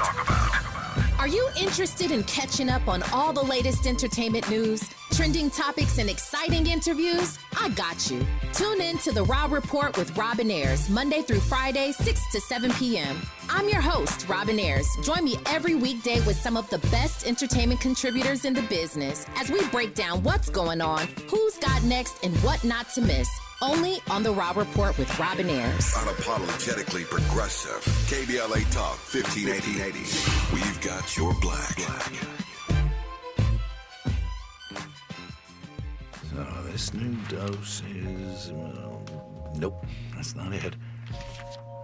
Are you interested in catching up on all the latest entertainment news, trending topics, and exciting interviews? I got you. Tune in to The Raw Report with Robin Ayers, Monday through Friday, 6 to 7 p.m. I'm your host, Robin Ayers. Join me every weekday with some of the best entertainment contributors in the business as we break down what's going on, who's got next, and what not to miss. Only on The Raw Report with Robin Ayers. Unapologetically progressive. KBLA Talk 1580. We've got your black. So this new dose is... nope, that's not it.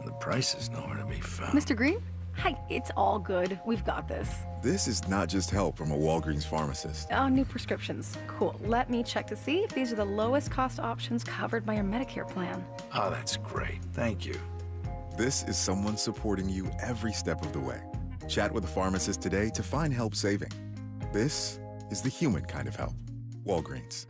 The price is nowhere to be found. Mr. Green? Hi, it's all good. We've got this. This is not just help from a Walgreens pharmacist. Oh, new prescriptions. Cool. Let me check to see if these are the lowest cost options covered by your Medicare plan. Oh, that's great. Thank you. This is someone supporting you every step of the way. Chat with a pharmacist today to find help saving. This is the human kind of help. Walgreens.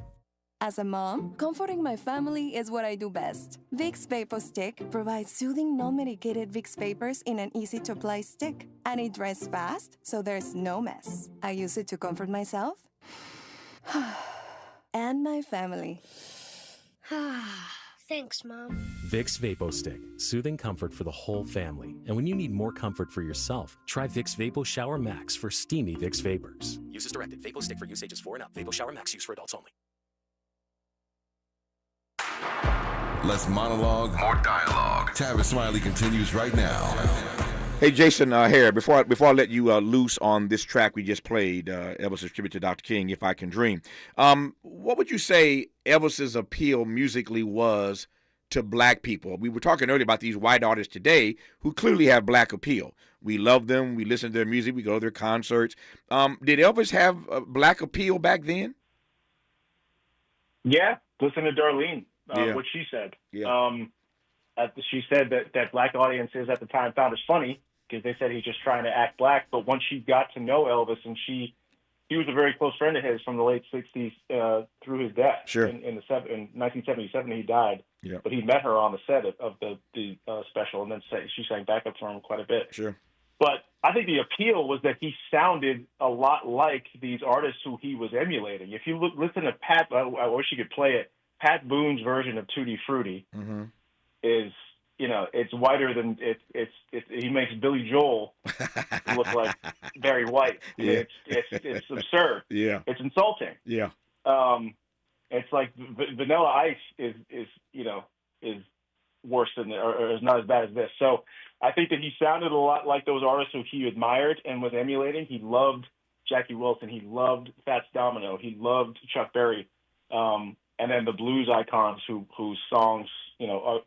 As a mom, comforting my family is what I do best. Vicks VapoStick provides soothing, non-medicated Vicks vapors in an easy-to-apply stick. And it dries fast, so there's no mess. I use it to comfort myself and my family. Thanks, Mom. Vicks VapoStick, soothing comfort for the whole family. And when you need more comfort for yourself, try Vicks Vapo Shower Max for steamy Vicks vapors. Use as directed. VapoStick for use ages 4 and up. Vapo Shower Max use for adults only. Less monologue, more dialogue. Tavis Smiley continues right now. Hey, Jason Hare, before I let you loose on this track we just played, Elvis's tribute to Dr. King, If I Can Dream, what would you say Elvis's appeal musically was to black people? We were talking earlier about these white artists today who clearly have black appeal. We love them. We listen to their music. We go to their concerts. Did Elvis have black appeal back then? Yeah, listen to Darlene, what she said. Yeah. She said that black audiences at the time found us funny because they said he's just trying to act black. But once she got to know Elvis, and he was a very close friend of his from the late 60s through his death. Sure. In 1977, he died. Yeah. But he met her on the set of the special, and then she sang backup for him quite a bit. Sure. But I think the appeal was that he sounded a lot like these artists who he was emulating. If you listen to Pat, I wish you could play it. Pat Boone's version of Tutti Frutti is, it's whiter than he makes Billy Joel look like Barry White. Yeah. It's absurd. Yeah. It's insulting. Yeah. It's like Vanilla Ice is worse than, or is not as bad as this. So I think that he sounded a lot like those artists who he admired and was emulating. He loved Jackie Wilson. He loved Fats Domino. He loved Chuck Berry. And then the blues icons whose songs,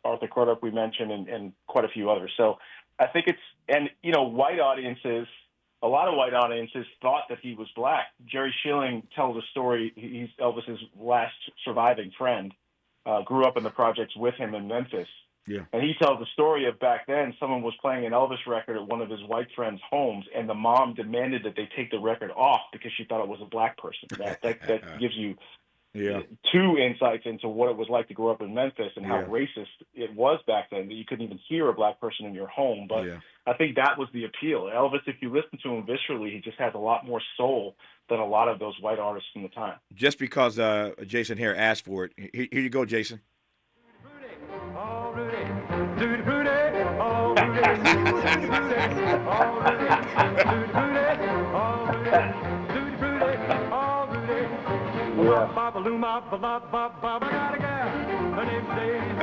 Arthur Crudup we mentioned, and quite a few others. So I think white audiences, a lot of white audiences thought that he was black. Jerry Schilling tells a story. He's Elvis's last surviving friend, grew up in the projects with him in Memphis. Yeah. And he tells the story of back then, someone was playing an Elvis record at one of his white friends' homes, and the mom demanded that they take the record off because she thought it was a black person. That gives you two insights into what it was like to grow up in Memphis and how racist it was back then, that you couldn't even hear a black person in your home. But I think that was the appeal. Elvis, if you listen to him viscerally, he just has a lot more soul than a lot of those white artists from the time. Just because Jason Hare asked for it, here you go, Jason. All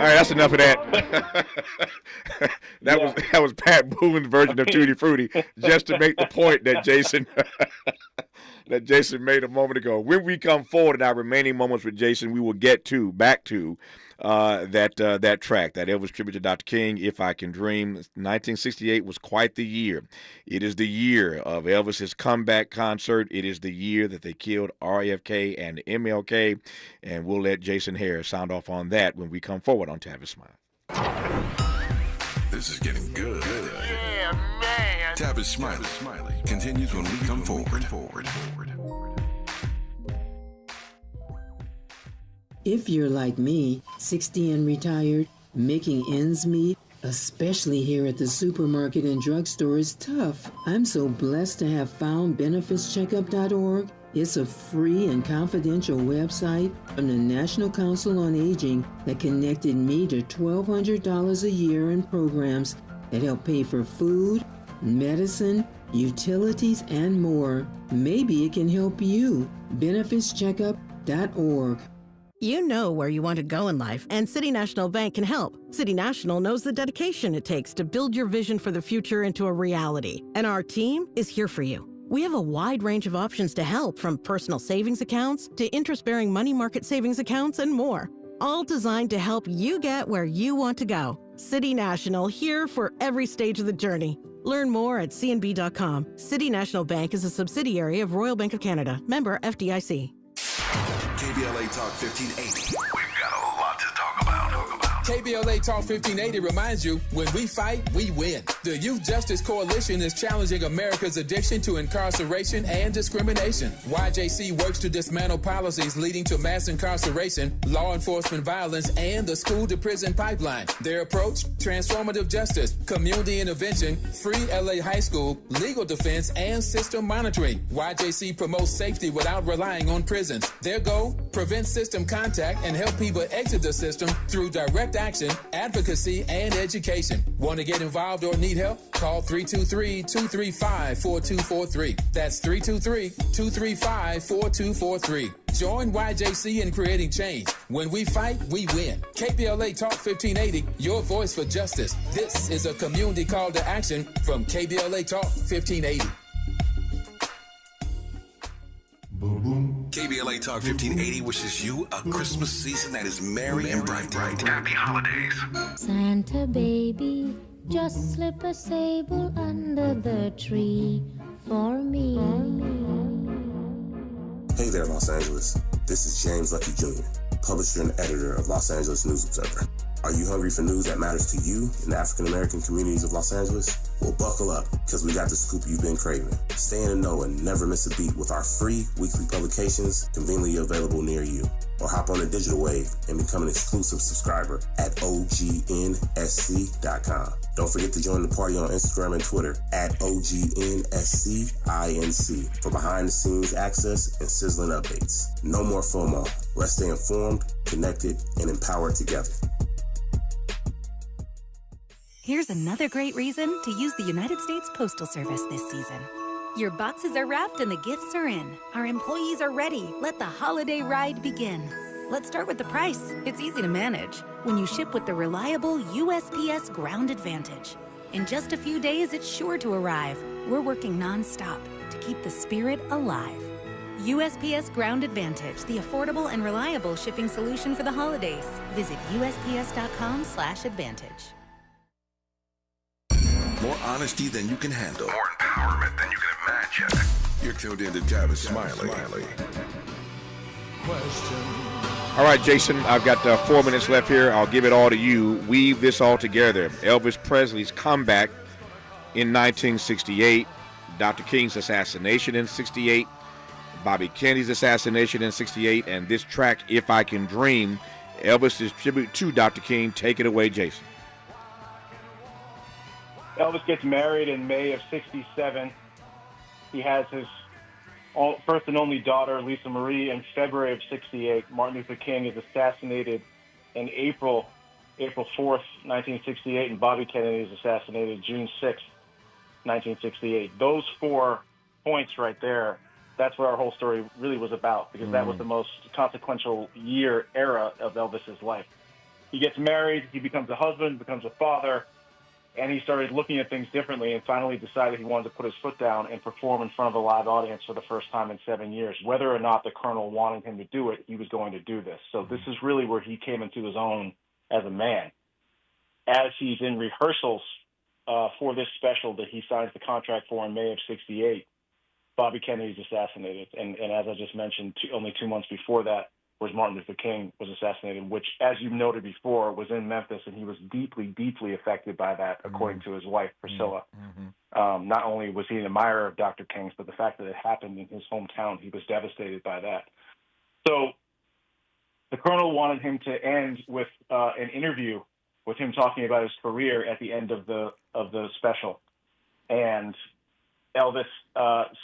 right, that's enough of that. That was Pat Boone's version of Tutti Frutti, just to make the point that Jason made a moment ago. When we come forward in our remaining moments with Jason, we will get back to that track, that Elvis tribute to Dr. King, If I Can Dream. 1968 was quite the year. It is the year of Elvis's comeback concert. It is the year that they killed RFK and MLK, and we'll let Jason Hare sound off on that when we come forward on Tavis Smiley. This is getting good. Yeah, man. Tavis Smiley continues when we come forward. If you're like me, 60 and retired, making ends meet, especially here at the supermarket and drugstore, is tough. I'm so blessed to have found benefitscheckup.org. It's a free and confidential website from the National Council on Aging that connected me to $1,200 a year in programs that help pay for food, medicine, utilities, and more. Maybe it can help you. benefitscheckup.org. You know where you want to go in life, and City National Bank can help. City National knows the dedication it takes to build your vision for the future into a reality, and our team is here for you. We have a wide range of options to help, from personal savings accounts to interest-bearing money market savings accounts and more, all designed to help you get where you want to go. City National, here for every stage of the journey. Learn more at cnb.com. City National Bank is a subsidiary of Royal Bank of Canada, member FDIC. KBLA Talk 1580. We've got a lot to talk about. KBLA Talk 1580 reminds you, when we fight, we win. The Youth Justice Coalition is challenging America's addiction to incarceration and discrimination. YJC works to dismantle policies leading to mass incarceration, law enforcement violence, and the school-to-prison pipeline. Their approach, transformative justice, community intervention, free LA high school, legal defense, and system monitoring. YJC promotes safety without relying on prisons. Their goal, prevent system contact and help people exit the system through direct action, advocacy, and education. Want to get involved or need help? Call 323-235-4243. That's 323-235-4243. Join YJC in creating change. When we fight, we win. KBLA Talk 1580, your voice for justice. This is a community call to action from KBLA Talk 1580. KBLA Talk 1580 wishes you a Christmas season that is merry and bright. Happy holidays. Santa baby, just slip a sable under the tree for me. Hey there, Los Angeles. This is James Lucky Jr., publisher and editor of Los Angeles News Observer. Are you hungry for news that matters to you in the African-American communities of Los Angeles? Well, buckle up, because we got the scoop you've been craving. Stay in the know and never miss a beat with our free weekly publications conveniently available near you. Or hop on the digital wave and become an exclusive subscriber at OGNSC.com. Don't forget to join the party on Instagram and Twitter at OGNSCINC for behind-the-scenes access and sizzling updates. No more FOMO. Let's stay informed, connected, and empowered together. Here's another great reason to use the United States Postal Service this season. Your boxes are wrapped and the gifts are in. Our employees are ready. Let the holiday ride begin. Let's start with the price. It's easy to manage when you ship with the reliable USPS Ground Advantage. In just a few days, it's sure to arrive. We're working nonstop to keep the spirit alive. USPS Ground Advantage, the affordable and reliable shipping solution for the holidays. Visit USPS.com/advantage. More honesty than you can handle. More empowerment than you can imagine. You're tuned in to Tavis Smiley. All right, Jason, I've got 4 minutes left here. I'll give it all to you. Weave this all together. Elvis Presley's comeback in 1968, Dr. King's assassination in 68, Bobby Kennedy's assassination in 68, and this track, If I Can Dream, Elvis's tribute to Dr. King. Take it away, Jason. Elvis gets married in May of 67. He has his first and only daughter, Lisa Marie, in February of 68. Martin Luther King is assassinated in April 4th, 1968, and Bobby Kennedy is assassinated June 6th, 1968. Those 4 points right there, that's what our whole story really was about, because that was the most consequential era of Elvis's life. He gets married, he becomes a husband, becomes a father, and he started looking at things differently and finally decided he wanted to put his foot down and perform in front of a live audience for the first time in 7 years. Whether or not the Colonel wanted him to do it, he was going to do this. So this is really where he came into his own as a man. As he's in rehearsals for this special that he signs the contract for in May of 68, Bobby Kennedy's assassinated. And as I just mentioned, only 2 months before that was Martin Luther King was assassinated, which, as you noted before, was in Memphis, and he was deeply, deeply affected by that, according to his wife, Priscilla. Not only was he an admirer of Dr. King's, but the fact that it happened in his hometown, he was devastated by that. So the Colonel wanted him to end with an interview with him talking about his career at the end of the special. And Elvis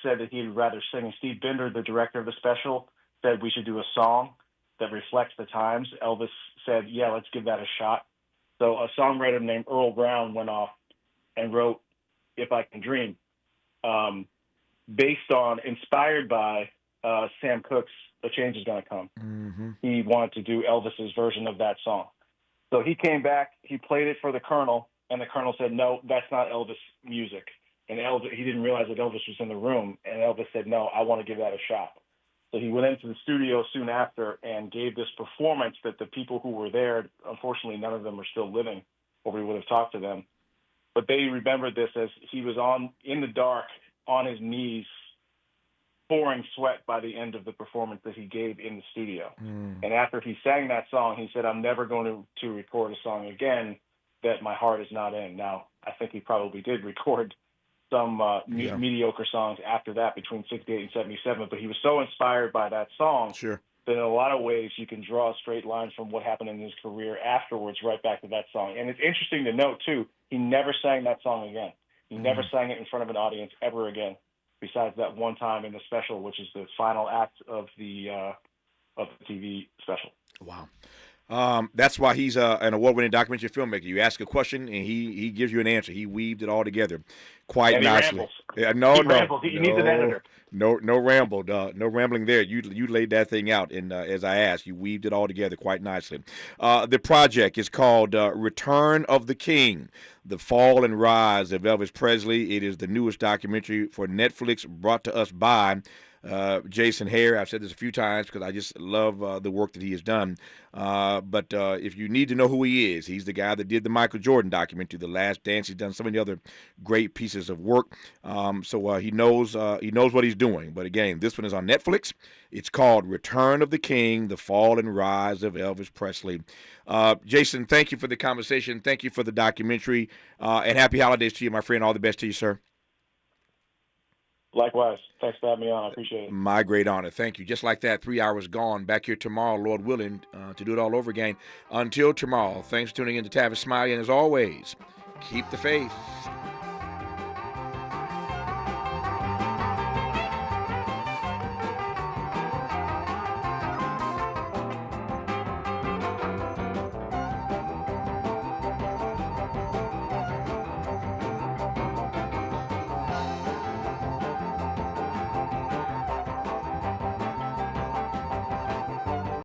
said that he'd rather sing. And Steve Binder, the director of the special, said we should do a song that reflects the times. Elvis said, yeah, let's give that a shot. So a songwriter named Earl Brown went off and wrote If I Can Dream, inspired by Sam Cooke's A Change Is Gonna Come. He wanted to do Elvis's version of that song. So he came back, he played it for the Colonel, and the Colonel said, no, that's not Elvis music. And he didn't realize that Elvis was in the room, and Elvis said, no, I want to give that a shot. So he went into the studio soon after and gave this performance that the people who were there, unfortunately, none of them are still living, or we would have talked to them. But they remembered this as he was in the dark, on his knees, pouring sweat by the end of the performance that he gave in the studio. And after he sang that song, he said, I'm never going to record a song again that my heart is not in. Now, I think he probably did record some mediocre songs after that between 68 and 77, but he was so inspired by that song that in a lot of ways you can draw a straight line from what happened in his career afterwards right back to that song. And it's interesting to note, too, he never sang that song again. He never sang it in front of an audience ever again, besides that one time in the special, which is the final act of the TV special. Wow. That's why he's an award-winning documentary filmmaker. You ask a question, and he gives you an answer. He weaved it all together quite And he nicely. rambles. Yeah, He rambles. He needs an editor. No ramble, no rambling there. You laid that thing out, and as I asked, you weaved it all together quite nicely. The project is called Return of the King: The Fall and Rise of Elvis Presley. It is the newest documentary for Netflix, brought to us by Jason Hare. I've said this a few times because I just love the work that he has done. But if you need to know who he is, he's the guy that did the Michael Jordan documentary, The Last Dance. He's done so many other great pieces of work. So he knows what he's doing. But again, this one is on Netflix. It's called Return of the King: The Fall and Rise of Elvis Presley. Jason, thank you for the conversation. Thank you for the documentary. And happy holidays to you, my friend. All the best to you, sir. Likewise. Thanks for having me on. I appreciate it. My great honor. Thank you. Just like that, 3 hours gone. Back here tomorrow, Lord willing, to do it all over again. Until tomorrow, thanks for tuning in to Tavis, Smiley, and as always, keep the faith.